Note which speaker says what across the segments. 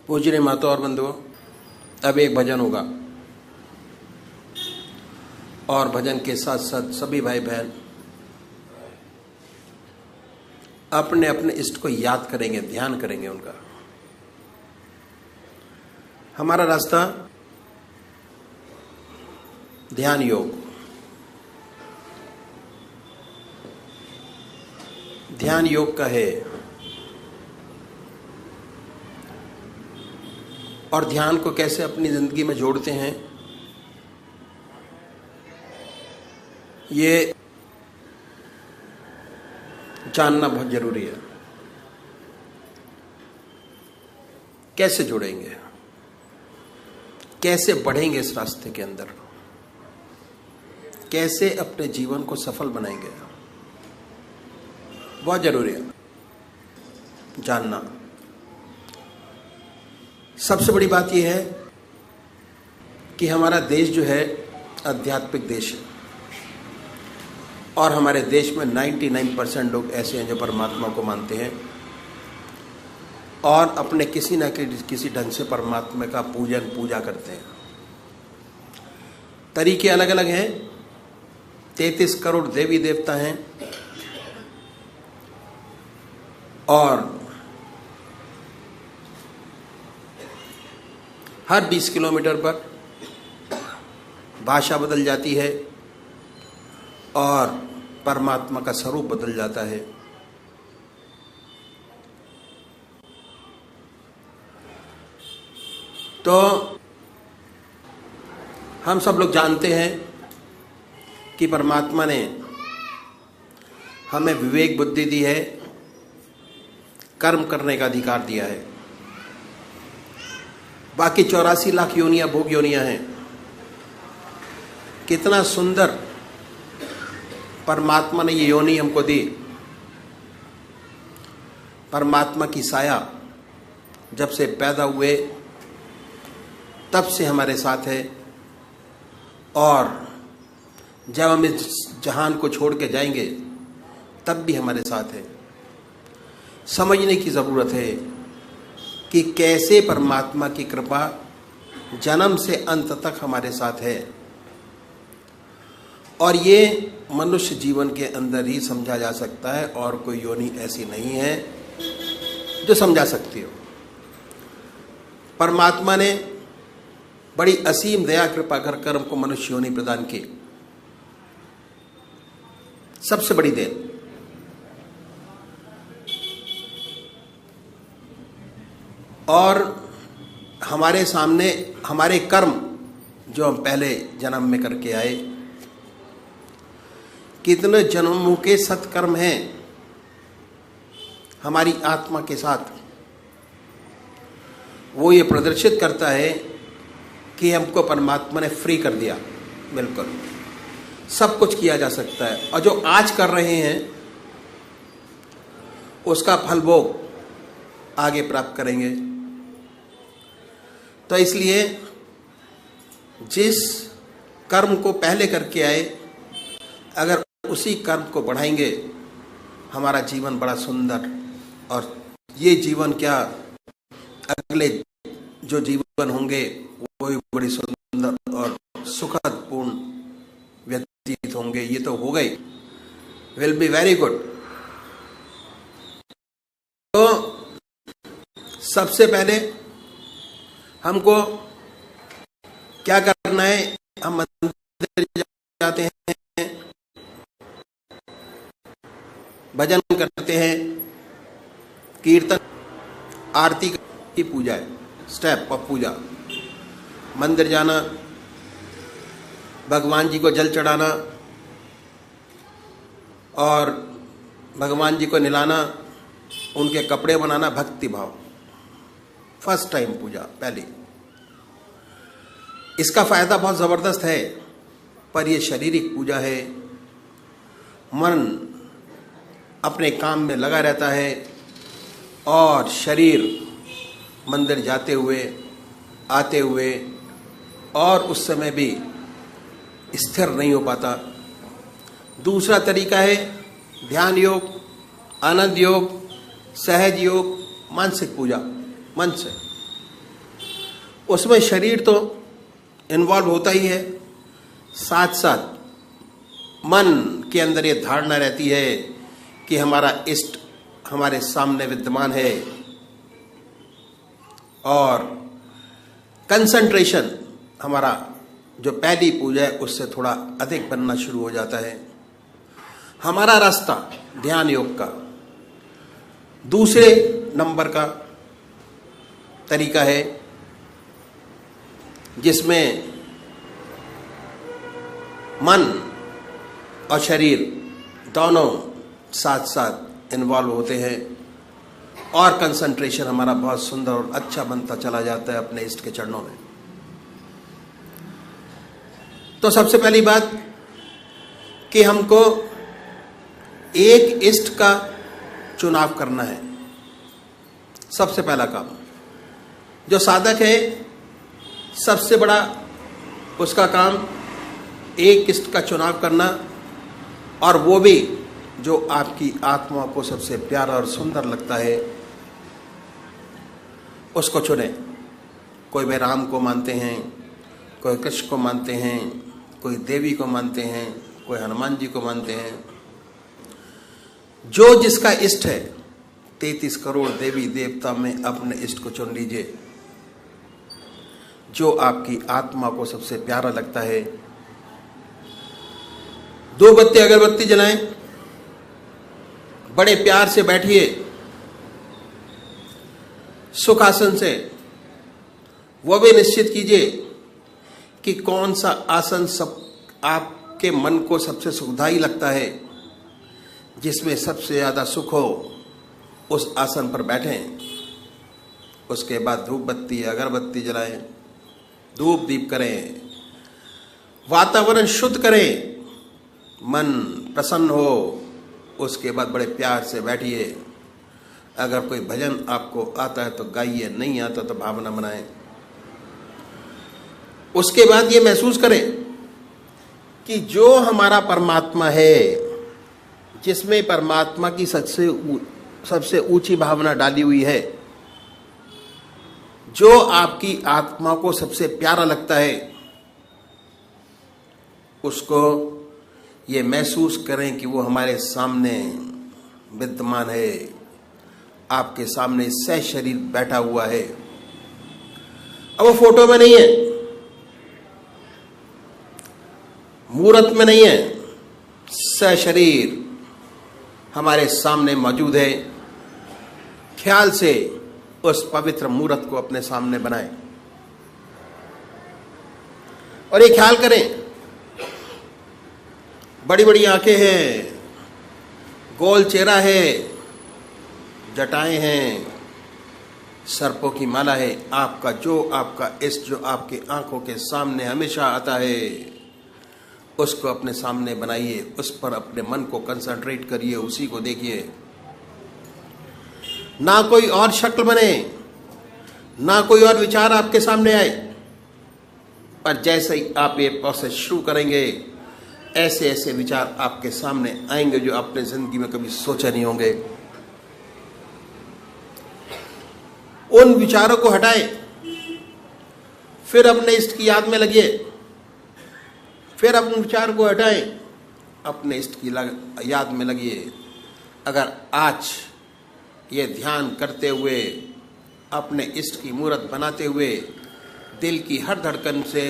Speaker 1: पूजनीय माता और बंधुओं, अब एक भजन होगा और भजन के साथ साथ सभी भाई बहन अपने अपने इष्ट को याद करेंगे, ध्यान करेंगे उनका। हमारा रास्ता ध्यान योग, ध्यान योग का है और ध्यान को कैसे अपनी जिंदगी में जोड़ते हैं ये जानना बहुत जरूरी है। कैसे जुड़ेंगे, कैसे बढ़ेंगे इस रास्ते के अंदर, कैसे अपने जीवन को सफल बनाएंगे, बहुत जरूरी है जानना। सबसे बड़ी बात यह है कि हमारा देश जो है आध्यात्मिक देश है और हमारे देश में 99% लोग ऐसे हैं जो परमात्मा को मानते हैं और अपने किसी न किसी ढंग से परमात्मा का पूजा करते हैं। तरीके अलग अलग हैं। 33 करोड़ देवी देवता हैं और हर 20 किलोमीटर पर भाषा बदल जाती है और परमात्मा का स्वरूप बदल जाता है। तो हम सब लोग जानते हैं कि परमात्मा ने हमें विवेक बुद्धि दी है, कर्म करने का अधिकार दिया है। बाकी 84 लाख योनियां भोग योनियां हैं। कितना सुंदर परमात्मा ने ये योनि हमको दी। परमात्मा की साया जब से पैदा हुए तब से हमारे साथ है और जब हम इस जहान को छोड़ के जाएंगे तब भी हमारे साथ है। समझने की ज़रूरत है कि कैसे परमात्मा की कृपा जन्म से अंत तक हमारे साथ है और ये मनुष्य जीवन के अंदर ही समझा जा सकता है और कोई योनि ऐसी नहीं है जो समझा सकती हो। परमात्मा ने बड़ी असीम दया कृपा कर हमको मनुष्य योनि प्रदान की। सबसे बड़ी देन। और हमारे सामने हमारे कर्म जो हम पहले जन्म में करके आए, कितने जन्मों के सत्कर्म हैं हमारी आत्मा के साथ, वो ये प्रदर्शित करता है कि हमको परमात्मा ने फ्री कर दिया। बिल्कुल सब कुछ किया जा सकता है और जो आज कर रहे हैं उसका फल भोग आगे प्राप्त करेंगे। तो इसलिए जिस कर्म को पहले करके आए अगर उसी कर्म को बढ़ाएंगे हमारा जीवन बड़ा सुंदर, और ये जीवन क्या अगले जो जीवन होंगे वो भी बड़ी सुंदर और सुखद पूर्ण व्यतीत होंगे। ये तो हो गई, विल बी वेरी गुड। तो सबसे पहले हमको क्या करना है, हम मंदिर जाते हैं, भजन करते हैं, कीर्तन, आरती की पूजा है। स्टेप ऑफ पूजा, मंदिर जाना, भगवान जी को जल चढ़ाना और भगवान जी को नहलाना, उनके कपड़े बनाना, भक्ति भाव। फर्स्ट टाइम पूजा पहली। इसका फायदा बहुत जबरदस्त है पर यह शारीरिक पूजा है। मन अपने काम में लगा रहता है और शरीर मंदिर जाते हुए आते हुए और उस समय भी स्थिर नहीं हो पाता। दूसरा तरीका है ध्यान योग, आनंद योग, सहज योग, मानसिक पूजा, मन से। उसमें शरीर तो इन्वॉल्व होता ही है, साथ साथ मन के अंदर ये धारणा रहती है कि हमारा इष्ट हमारे सामने विद्यमान है, और कंसंट्रेशन हमारा जो पहली पूजा है उससे थोड़ा अधिक बनना शुरू हो जाता है। हमारा रास्ता ध्यान योग का दूसरे नंबर का तरीका है, जिसमें मन और शरीर दोनों साथ साथ इन्वॉल्व होते हैं, और कंसंट्रेशन हमारा बहुत सुंदर और अच्छा बनता चला जाता है अपने इष्ट के चरणों में। तो सबसे पहली बात कि हमको एक इष्ट का चुनाव करना है। सबसे पहला काम जो साधक है, सबसे बड़ा उसका काम एक इष्ट का चुनाव करना, और वो भी जो आपकी आत्मा को सबसे प्यारा और सुंदर लगता है उसको चुने। कोई वे राम को मानते हैं, कोई कृष्ण को मानते हैं, कोई देवी को मानते हैं, कोई हनुमान जी को मानते हैं। जो जिसका इष्ट है, 33 करोड़ देवी देवता में अपने इष्ट को चुन लीजिए, जो आपकी आत्मा को सबसे प्यारा लगता है। 2 बत्ती अगरबत्ती जलाएं, बड़े प्यार से बैठिए सुखासन से। वो भी निश्चित कीजिए कि कौन सा आसन सब आपके मन को सबसे सुखदायी लगता है, जिसमें सबसे ज्यादा सुख हो, उस आसन पर बैठें। उसके बाद धूप बत्ती अगरबत्ती जलाएं, धूप दीप करें, वातावरण शुद्ध करें, मन प्रसन्न हो। उसके बाद बड़े प्यार से बैठिए। अगर कोई भजन आपको आता है तो गाइए, नहीं आता तो भावना बनाएं। उसके बाद ये महसूस करें कि जो हमारा परमात्मा है, जिसमें परमात्मा की सबसे ऊंची भावना डाली हुई है, जो आपकी आत्मा को सबसे प्यारा लगता है, उसको ये महसूस करें कि वो हमारे सामने विद्यमान है, आपके सामने सह शरीर बैठा हुआ है। अब वो फोटो में नहीं है, मूर्त में नहीं है, सह शरीर हमारे सामने मौजूद है। ख्याल से उस पवित्र मूर्त को अपने सामने बनाएं और ये ख्याल करें, बड़ी बड़ी आंखें हैं, गोल चेहरा है, जटाएं हैं, सर्पों की माला है। आपका इष्ट जो आपके आंखों के सामने हमेशा आता है, उसको अपने सामने बनाइए, उस पर अपने मन को कंसंट्रेट करिए, उसी को देखिए। ना कोई और शक्ल बने, ना कोई और विचार आपके सामने आए, पर जैसे ही आप ये प्रोसेस शुरू करेंगे, ऐसे ऐसे विचार आपके सामने आएंगे जो आपने जिंदगी में कभी सोचे नहीं होंगे। उन विचारों को हटाएं, फिर अपने इष्ट की याद में लगिए, फिर अपने विचार को हटाएं, अपने इष्ट की याद में लगिए। अगर आज ये ध्यान करते हुए, अपने इष्ट की मूर्त बनाते हुए, दिल की हर धड़कन से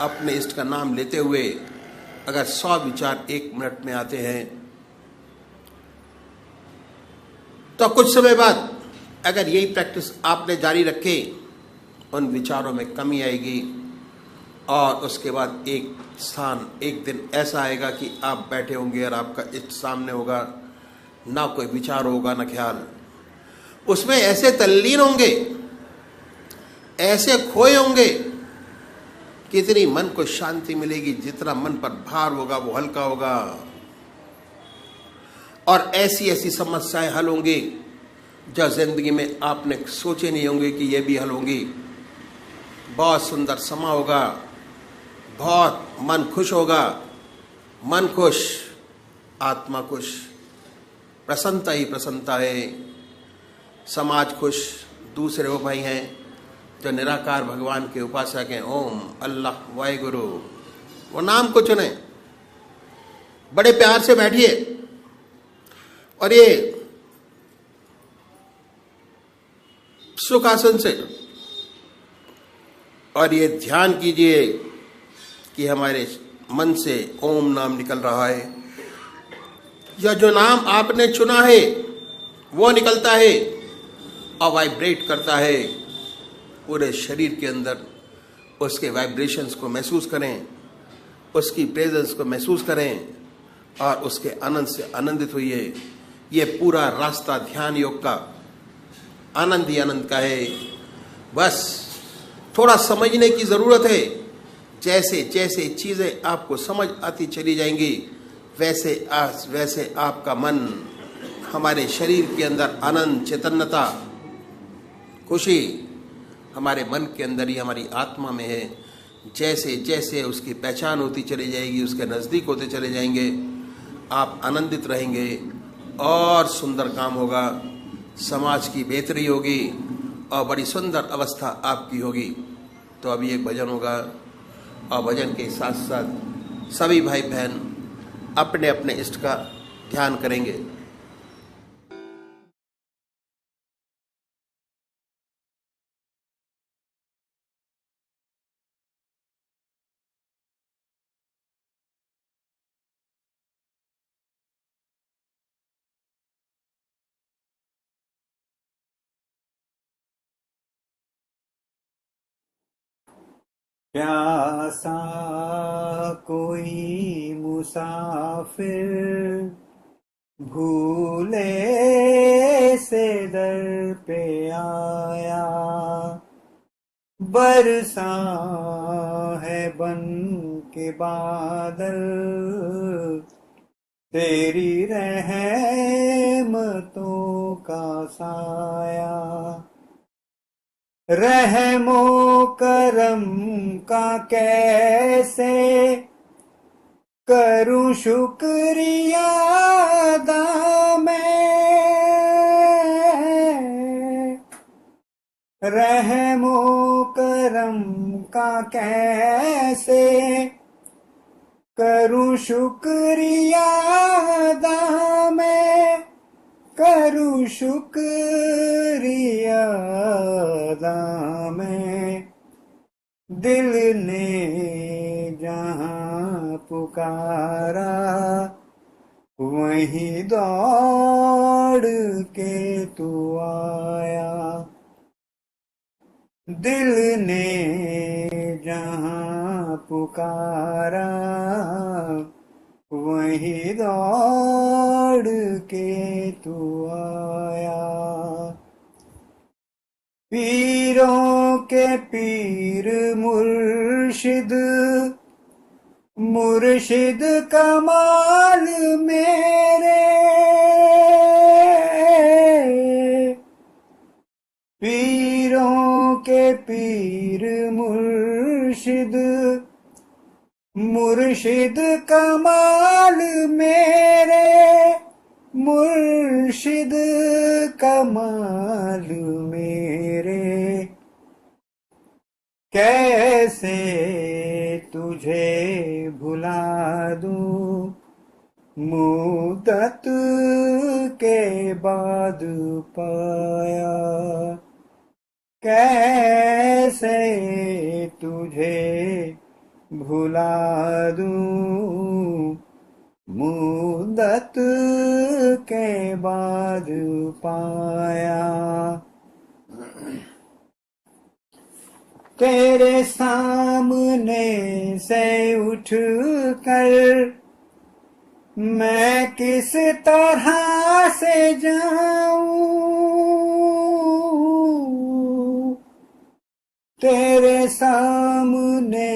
Speaker 1: अपने इष्ट का नाम लेते हुए अगर 100 विचार 1 मिनट में आते हैं, तो कुछ समय बाद अगर यही प्रैक्टिस आपने जारी रखे, उन विचारों में कमी आएगी, और उसके बाद एक दिन ऐसा आएगा कि आप बैठे होंगे और आपका इष्ट सामने होगा, ना कोई विचार होगा ना ख्याल। उसमें ऐसे तल्लीन होंगे, ऐसे खोए होंगे, कितनी मन को शांति मिलेगी, जितना मन पर भार होगा वो हल्का होगा, और ऐसी ऐसी समस्याएं हल होंगी जो जिंदगी में आपने सोचे नहीं होंगे कि ये भी हल होंगी। बहुत सुंदर समा होगा, बहुत मन खुश होगा, मन खुश, आत्मा खुश, प्रसन्नता ही प्रसन्नता है, समाज खुश। दूसरे वो भाई हैं जो निराकार भगवान के उपासक हैं, ओम, अल्लाह, वाहिगुरु, वो नाम को चुने, बड़े प्यार से बैठिए और ये सुखासन से और ये ध्यान कीजिए कि हमारे मन से ओम नाम निकल रहा है, या जो नाम आपने चुना है वो निकलता है और वाइब्रेट करता है पूरे शरीर के अंदर। उसके वाइब्रेशंस को महसूस करें, उसकी प्रेजेंस को महसूस करें और उसके आनंद से आनंदित होइए। ये पूरा रास्ता ध्यान योग का आनंद ही आनंद का है। बस थोड़ा समझने की जरूरत है। जैसे जैसे चीजें आपको समझ आती चली जाएंगी वैसे आपका मन, हमारे शरीर के अंदर आनंद, चैतन्यता, खुशी हमारे मन के अंदर ही, हमारी आत्मा में है। जैसे जैसे उसकी पहचान होती चली जाएगी, उसके नज़दीक होते चले जाएंगे, आप आनंदित रहेंगे और सुंदर काम होगा, समाज की बेहतरी होगी और बड़ी सुंदर अवस्था आपकी होगी। तो अभी एक भजन होगा और भजन के साथ साथ सभी भाई बहन अपने अपने इष्ट का ध्यान करेंगे।
Speaker 2: प्यासा कोई मुसाफिर भूले से दर पे आया, बरसा है बन के बादल तेरी रहमतों का साया। रहमो करम का कैसे करूं शुक्रिया अदा मैं, रहमो करम का कैसे करूं शुक्रिया अदा मैं, करूं शुक्रिया अदा मैं। दिल ने जहां पुकारा वहीं दौड़ के तू आया, दिल ने जहां पुकारा वहीं दौड़ के तू आया। पीरों के पीर मुर्शिद मुर्शिद कमाल मेरे, पीरों के पीर मुर्शिद मुर्शिद कमाल मेरे, मुर्शिद कमाल मेरे। कैसे तुझे भुला दूं मुद्दत के बाद पाया, कैसे तुझे भुला दूं मुद्दत के बाद पाया। तेरे सामने से उठ कर मैं किस तरह से जाऊं, तेरे सामने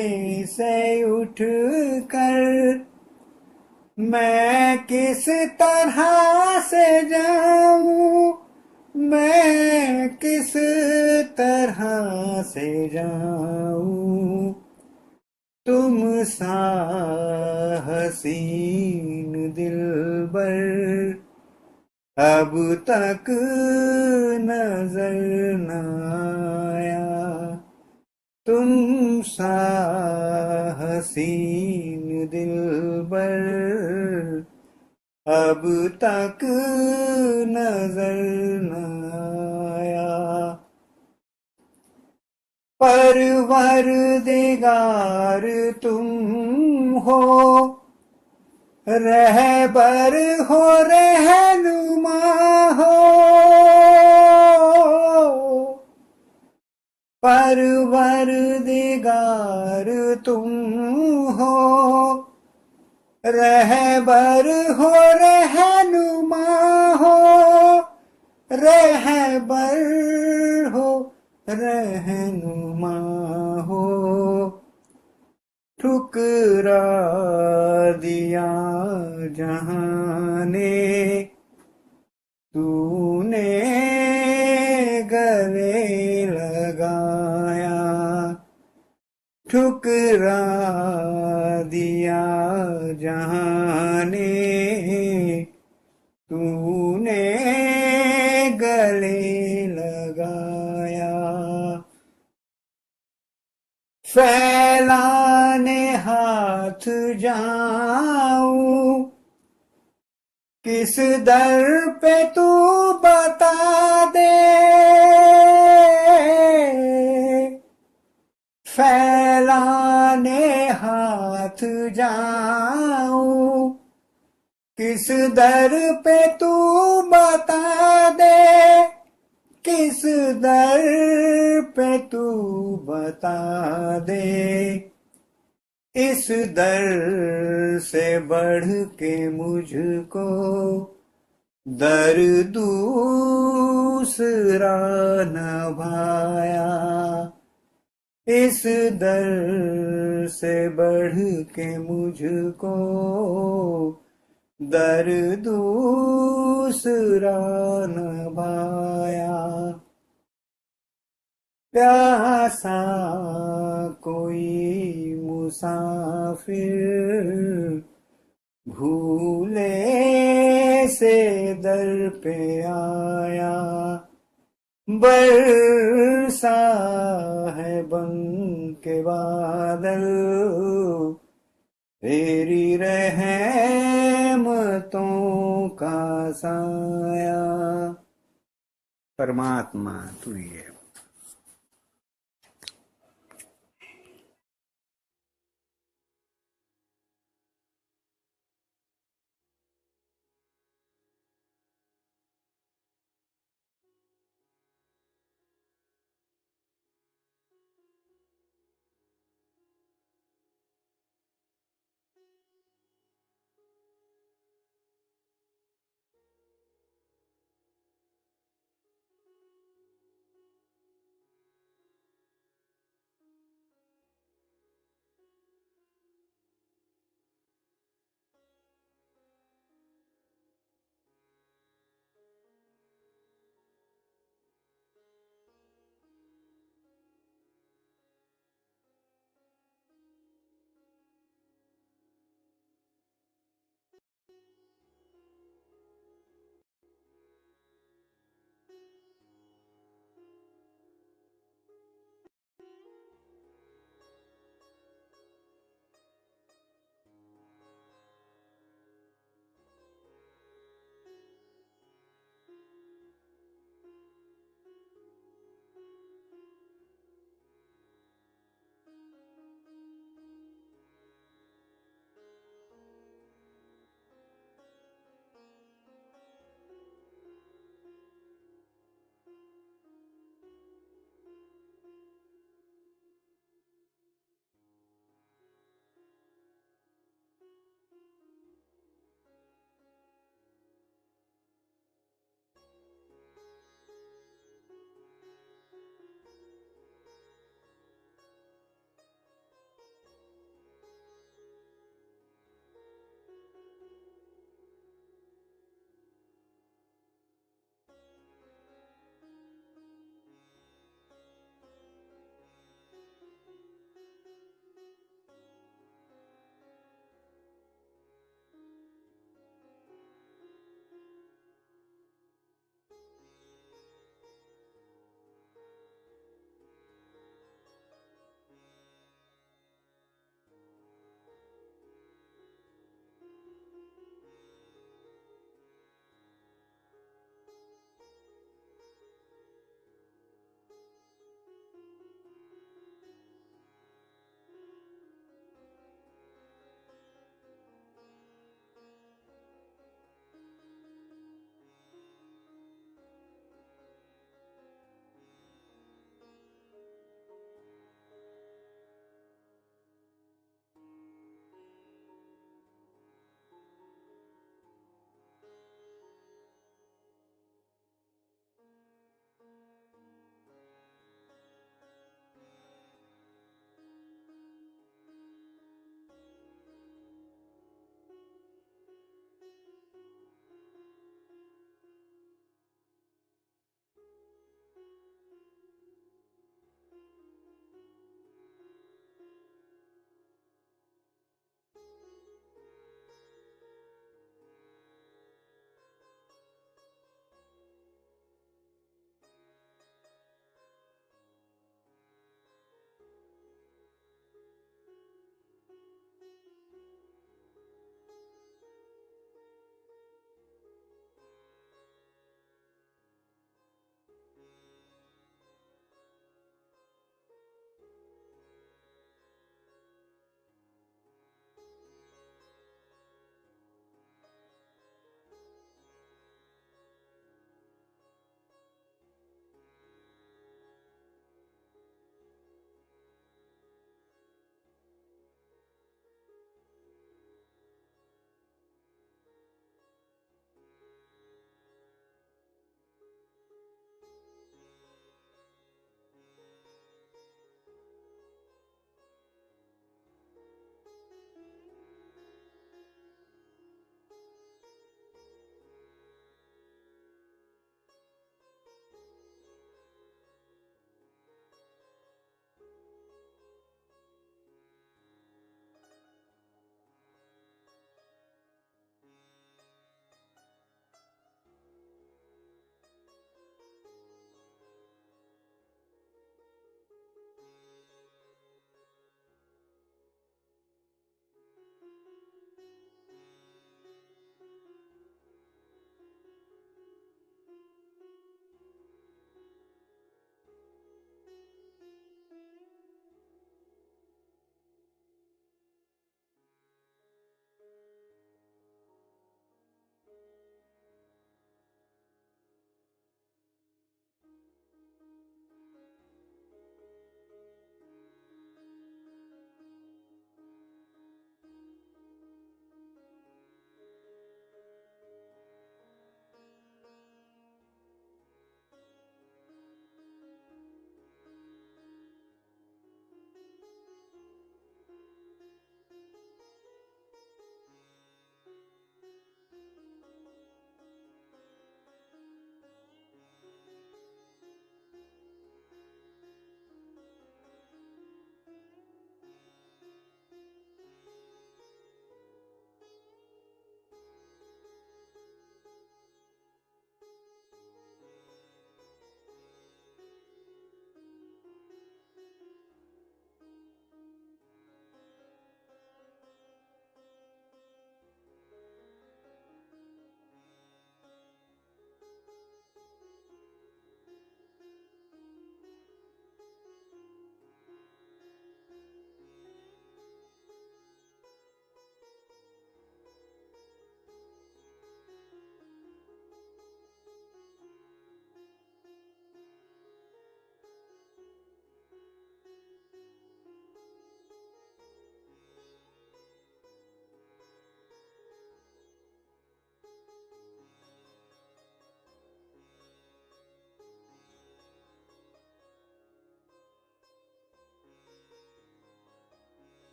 Speaker 2: से उठ कर मैं किस तरह से जाऊं, मैं किस तरह से जाऊं। तुम सा हसीन दिलबर अब तक नजर न आया, तुम सा हसीन दिलबर अब तक नजर न आया। परवरदिगार तुम हो, रहबर हो, रहनुमा हो। परवरदिगार तुम हो, रहबर हो, रहनुमा हो। रहबर हो, रहनुमा हो। ठुकरा दिया जहां ने तूने गले लगाया। ठुकरा दिया जहां ने तूने गले लगाया। फैलाने हाथ जाऊं किस दर पे तू बता दे। फैलाने हाथ जाऊं किस दर पे तू बता दे। किस दर पे तू बता दे। इस दर से बढ़ के मुझको दर दूसरा न भाया। इस दर से बढ़ के मुझको दर दूसरा न भाया। प्यासा कोई मुसाफिर भूले से दर पे आया। बरसा है बन के बादल तेरी रहमतों का साया। परमात्मा तू ही है।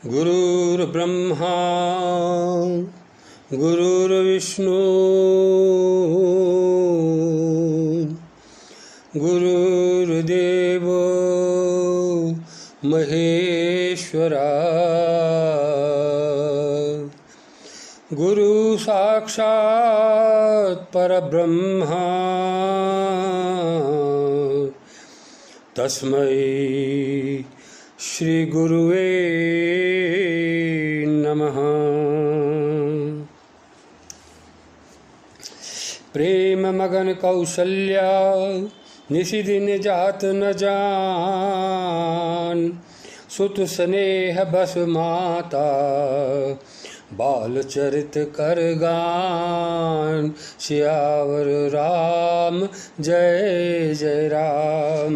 Speaker 3: गुरुर्ब्रह्मा गुरुर्विष्णु गुरुर्देव महेश्वरा गुरु साक्षात् परब्रह्मा तस्मै श्री गुरुवे नमः। प्रेम मगन कौशल्या निशिदिन जात न जान, सुत स्नेह बस माता बाल चरित कर गान। सियावर राम जय जय राम।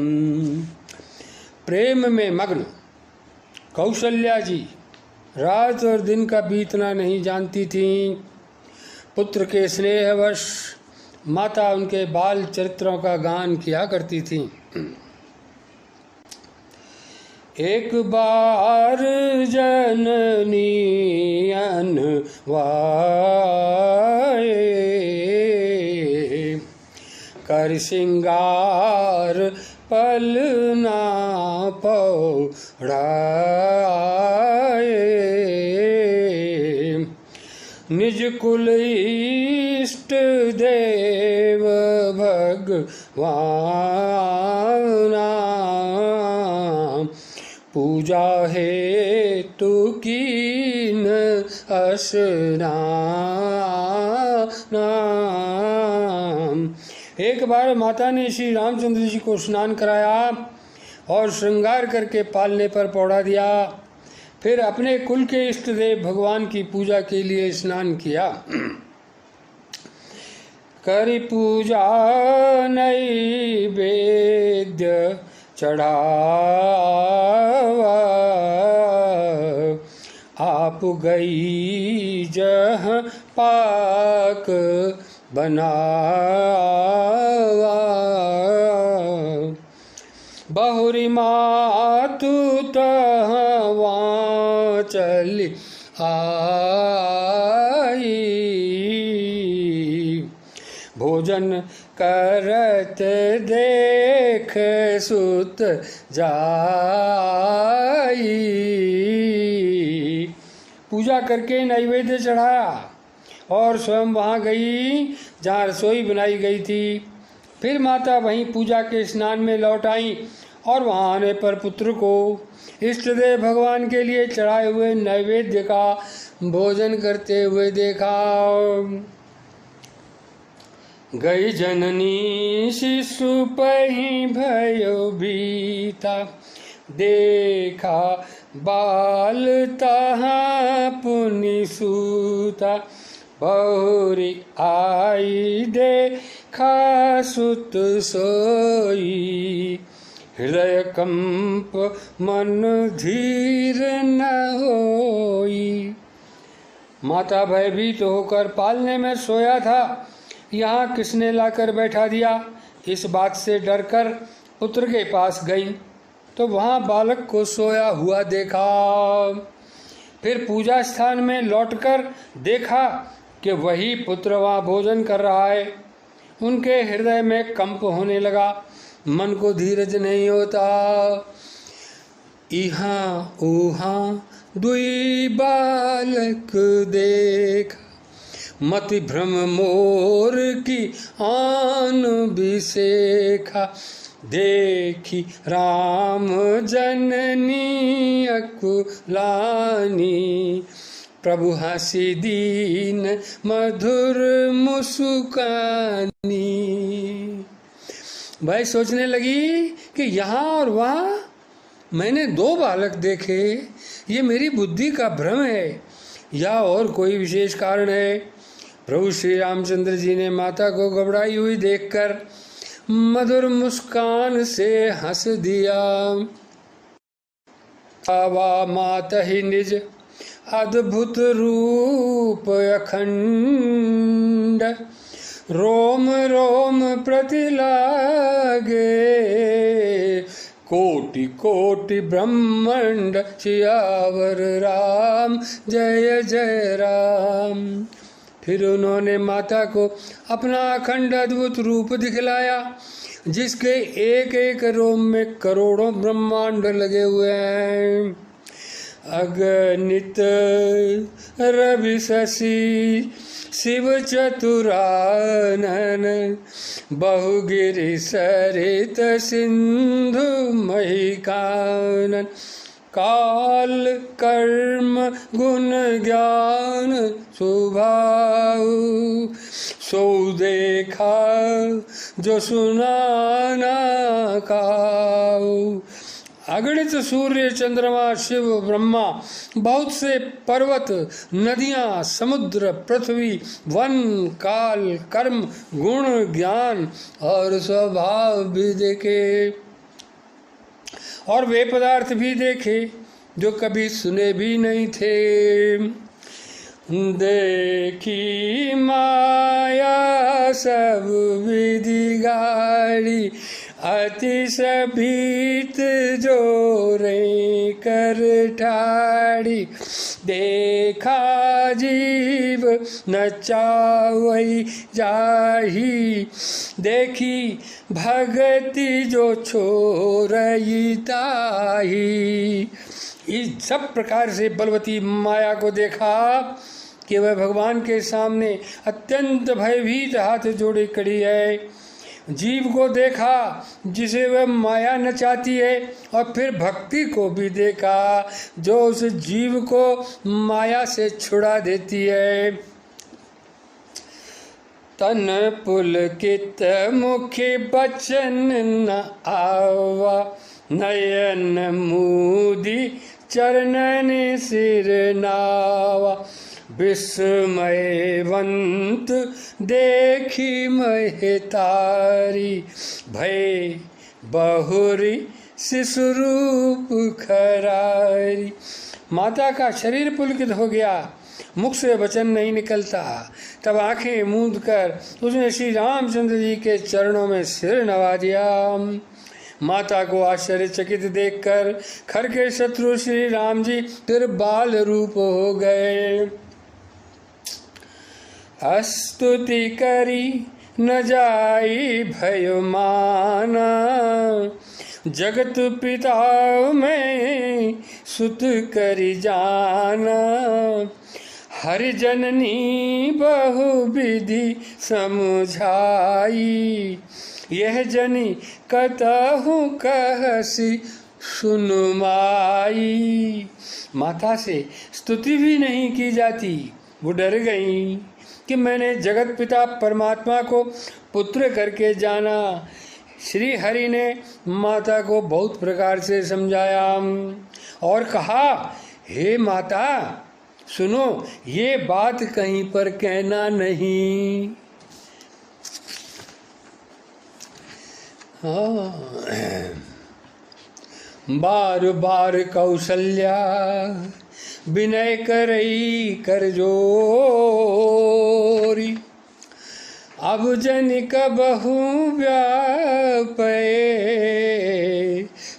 Speaker 3: प्रेम में मग्न कौशल्या जी रात और दिन का बीतना नहीं जानती थीं। पुत्र के स्नेहवश माता उनके बाल चरित्रों का गान किया करती थीं। एक बार जननी अनवाए, कर सिंगार पलना पौड़ाए। निज कुल इष्ट देव भगवाना, पूजा हेतु कीन स्नान। एक बार माता ने श्री रामचंद्र जी को स्नान कराया और श्रृंगार करके पालने पर पौड़ा दिया। फिर अपने कुल के इष्ट देव भगवान की पूजा के लिए स्नान किया। करी पूजा नैवेद्य चढ़ावा, आप गई जहाँ पाक बनावा। बहुरी मातु तहाँ चली आई, भोजन करत देख सुत जाई। पूजा करके नैवेद्य चढ़ाया और स्वयं वहाँ गई जहाँ रसोई बनाई गई थी। फिर माता वहीं पूजा के स्नान में लौट आई और वहाँ आने पर पुत्र को इष्ट देव भगवान के लिए चढ़ाए हुए नैवेद्य का भोजन करते हुए देखा। गई जननी शिशु पही भयो बीता, देखा बाल तहाँ पुनि सूता। बहुरी आई देखा सुत सोई, हृदय कंप मन धीर न होई। माता भयभीत होकर पालने में सोया था, यहाँ किसने लाकर बैठा दिया। इस बात से डरकर पुत्र के पास गई तो वहाँ बालक को सोया हुआ देखा। फिर पूजा स्थान में लौटकर देखा कि वही पुत्र वहाँ भोजन कर रहा है। उनके हृदय में कंप होने लगा, मन को धीरज नहीं होता। इहाँ उहाँ दुई बालक देखा, मति भ्रम मोर की आन बिसेखा। देखी राम जननी अकुलानी, प्रभु हंसी दीन मधुर मुस्कानी। भाई सोचने लगी कि यहाँ और वहाँ मैंने दो बालक देखे, ये मेरी बुद्धि का भ्रम है या और कोई विशेष कारण है। प्रभु श्री रामचंद्र जी ने माता को घबराई हुई देखकर मधुर मुस्कान से हंस दिया। आवा माता ही निज अद्भुत रूप अखंड, रोम रोम प्रति लागे कोटि कोटि ब्रह्मांड सियावर राम जय जय राम। फिर उन्होंने माता को अपना अखंड अद्भुत रूप दिखलाया, जिसके एक एक रोम में करोड़ों ब्रह्मांड लगे हुए हैं। अगणित रवि शशि शिव चतुरानन, बहुगिरि सरित सिंधु महिकानन, काल कर्म गुण ज्ञान सुभाऊ, सो देखा जो सुनाना काऊ। अगणित सूर्य चंद्रमा शिव ब्रह्मा, बहुत से पर्वत नदियां समुद्र पृथ्वी वन काल कर्म गुण ज्ञान और स्वभाव भी देखे, और वे पदार्थ भी देखे जो कभी सुने भी नहीं थे। देखी माया सब विधि गाड़ी, अतिशय भीत जोरे कर ठाड़ी, देखा जीव नचावई जाही, देखी भगति जो छोरई ताही। इस सब प्रकार से बलवती माया को देखा कि वह भगवान के सामने अत्यंत भयभीत हाथ जोड़े खड़ी है। जीव को देखा जिसे वह माया नचाती है, और फिर भक्ति को भी देखा जो उस जीव को माया से छुड़ा देती है। तन पुलकित मुखी बचन न आवा, नयन मूदी चरणन सिर नावा, विस्मयवंत देखी महतारी, भय बहुरी शिशुरूप खरारी। माता का शरीर पुलकित हो गया, मुख से वचन नहीं निकलता। तब आंखें मूंद कर उसने श्री रामचंद्र जी के चरणों में सिर नवा दिया। माता को आश्चर्यचकित देखकर खर के शत्रु श्री राम जी फिर बाल रूप हो गए। स्तुति करी न जाई भय माना, जगत पिता में सुत करी जाना, हरि जननी बहु विधि समझाई, यह जनी कतहु कहसी सुन माई। माता से स्तुति भी नहीं की जाती। वो डर गई कि मैंने जगत पिता परमात्मा को पुत्र करके जाना। श्री हरि ने माता को बहुत प्रकार से समझाया और कहा, हे माता सुनो, ये बात कहीं पर कहना नहीं। बार बार कौशल्या विनय करई कर जोरी, अब जनिक बहु व्यापे,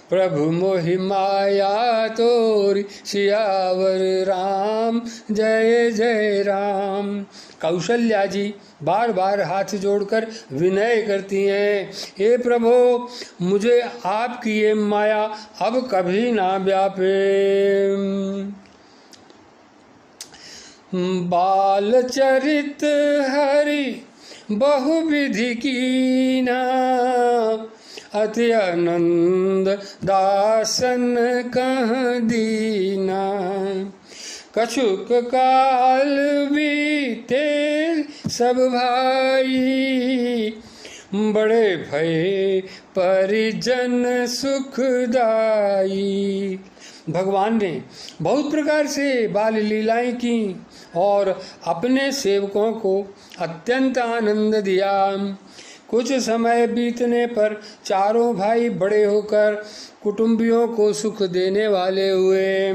Speaker 3: प्रभु मोहि माया तोरी, सियावर राम जय जय राम। कौशल्या जी बार बार हाथ जोड़कर विनय करती हैं, हे प्रभु मुझे आपकी ये माया अब कभी ना व्यापे। बाल चरित हरि बहुविधि कीना, अति आनंद दासन कह दीना, कछुक काल बीते सब भाई, बड़े भय परिजन सुखदाई। भगवान ने बहुत प्रकार से बाल लीलाएं की और अपने सेवकों को अत्यंत आनंद दिया। कुछ समय बीतने पर चारों भाई बड़े होकर कुटुंबियों को सुख देने वाले हुए।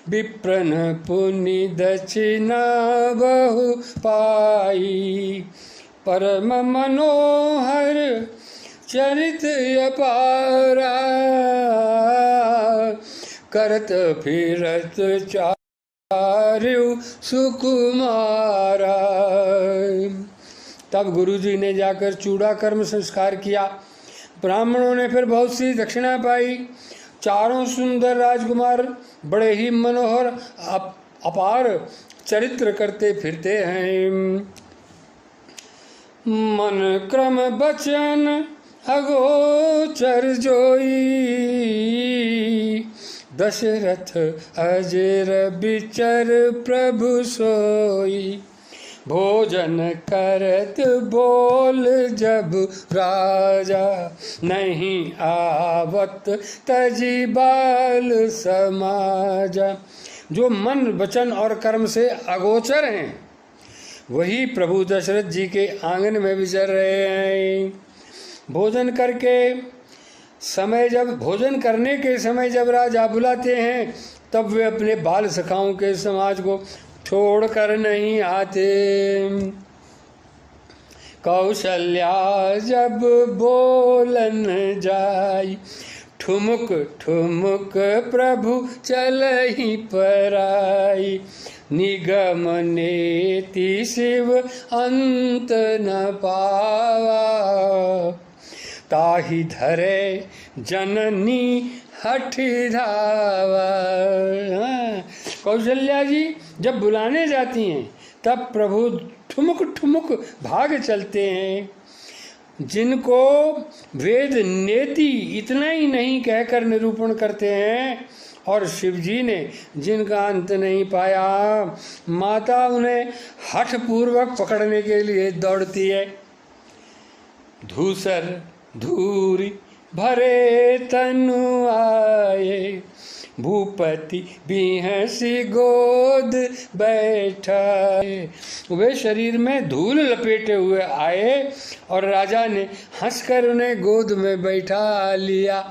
Speaker 3: विप्रन पुनि दक्षिणा बहु पाई। परम मनोहर चरित अपारा, करत फिरत चारु सुकुमारा। तब गुरुजी ने जाकर चूड़ा कर्म संस्कार किया। ब्राह्मणों ने फिर बहुत सी दक्षिणा पाई। चारों सुंदर राजकुमार बड़े ही मनोहर अपार चरित्र करते फिरते हैं। मन क्रम बचन अगोचर जोई, दशरथ अजर बिचर प्रभु सोई। भोजन करत बोल जब राजा, नहीं आवत तजी बाल समाजा। जो मन वचन और कर्म से अगोचर हैं वही प्रभु दशरथ जी के आंगन में विचर रहे हैं। भोजन करने के समय जब राजा बुलाते हैं तब वे अपने बाल सखाओं के समाज को छोड़कर नहीं आते। कौशल्या जब बोलन जाई, ठुमुक ठुमुक प्रभु चलहि पराई। निगम नेति शिव अंत न पावा, ताहि धरे जननी हठ धावा। कौशल्या जी जब बुलाने जाती हैं तब प्रभु ठुमुक ठुमुक भाग चलते हैं। जिनको वेद नेति इतना ही नहीं कहकर निरूपण करते हैं, और शिव जी ने जिनका अंत नहीं पाया, माता उन्हें हठ पूर्वक पकड़ने के लिए दौड़ती है। धूसर धूरी भरे तनु आए, भूपति बिहसी गोद बैठाए। वे शरीर में धूल लपेटे हुए आए और राजा ने हंसकर उन्हें गोद में बैठा लिया।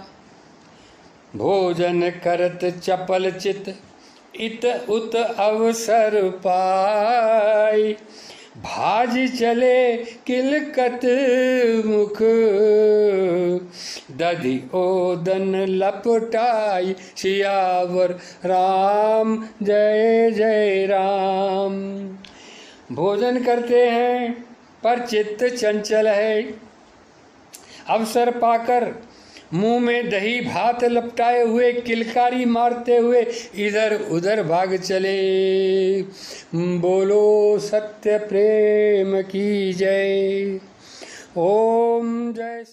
Speaker 3: भोजन करत चपल चित इत उत अवसर पाई, भाज चले किलकत मुख, दधि ओदन लपटाई, सियावर राम जय जय राम। भोजन करते हैं पर चित्त चंचल है। अवसर पाकर मुंह में दही भात लपटाए हुए किलकारी मारते हुए इधर उधर भाग चले। बोलो सत्य प्रेम की जय। ओम जय।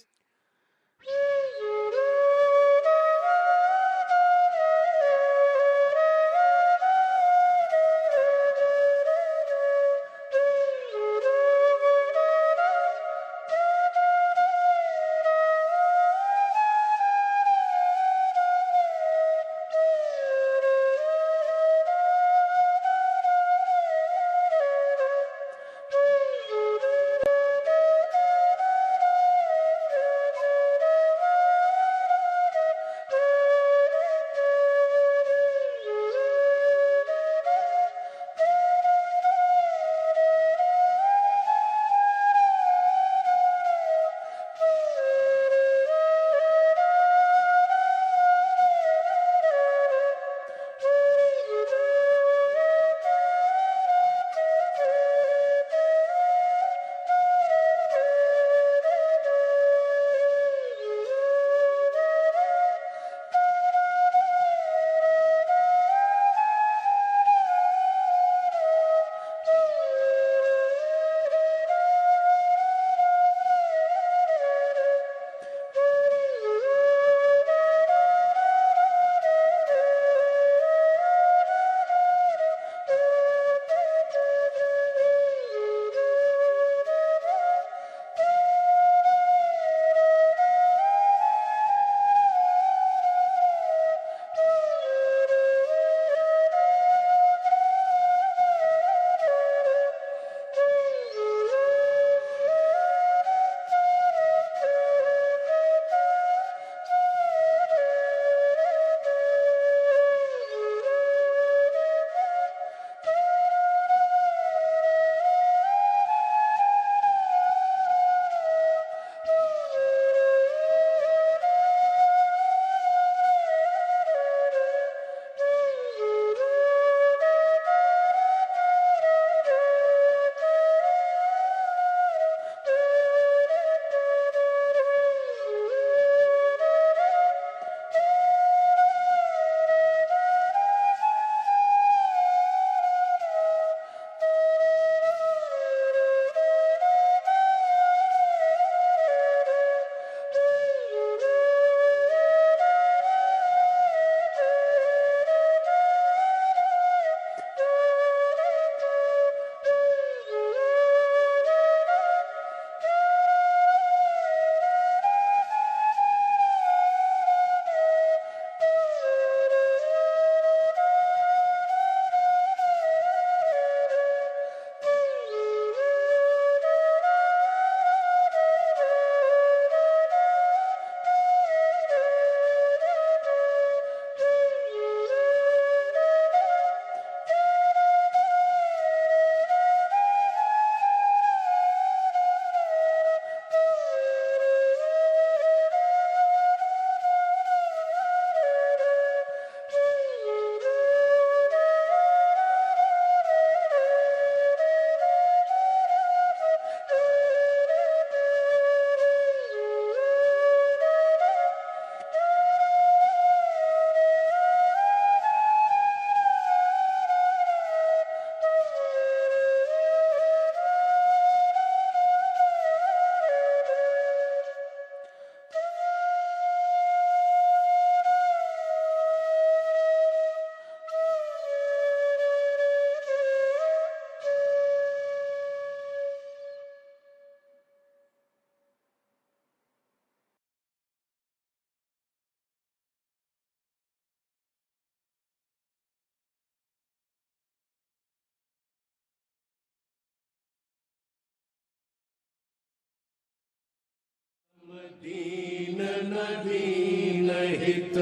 Speaker 4: दीन न दीन हित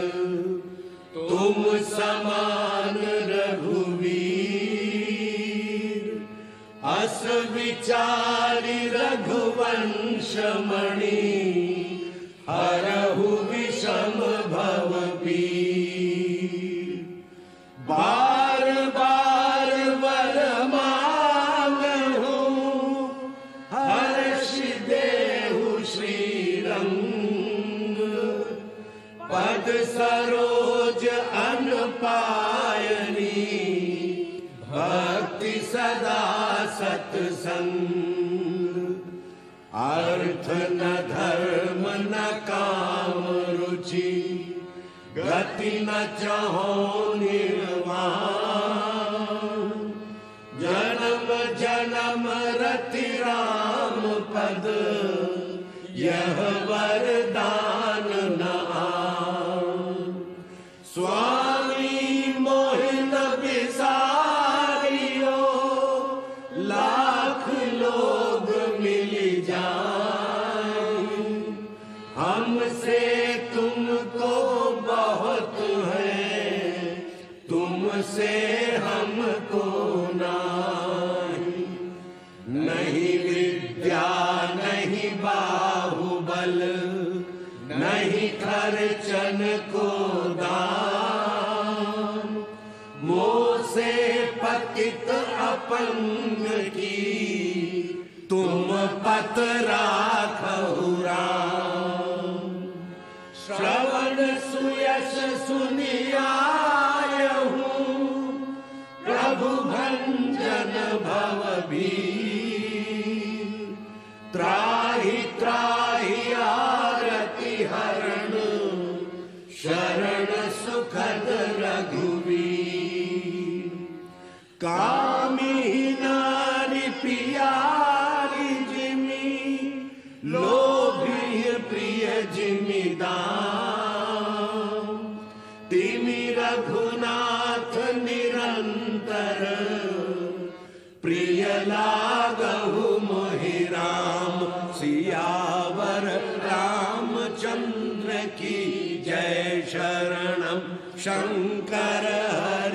Speaker 4: तुम समान रघुवीर, अस विचारी रघुवंश मणि, हरहु विषम भव पीर। बार बार वर मांगहु, हर्ष देहु श्रीरंग, पद सरोज अनपायनी, भक्ति सदा सत्संग। अर्थ न धर्म न काम रुचि, गति न चाहो निर्वाण। जन्म जन्म रति राम पद, यह वरदान न आन। स्वामी मोहिन बिसारियो, लाख लोग मिल जाए। हमसे तुमको बहुत है, तुमसे हमको नहीं। नहीं विद्या नहीं बाहुबल, नहीं खर्चन को दान। मोह से पतित अपंग की, तुम पत राखहु राम। श्रवण सुयश सुनियायहु, प्रभु भंजन भव भीर। त्राहि त्राहि आरति हरण, शरण सुखद रघुवीर। कामी नारी पियारी जिमि, लोभी प्रिय जिमिदान। तिमि रघुनाथ निरंतर, प्रिय लागहु मोहि राम। सियावर रामचंद्र की जय, शरणम शंकर हरि।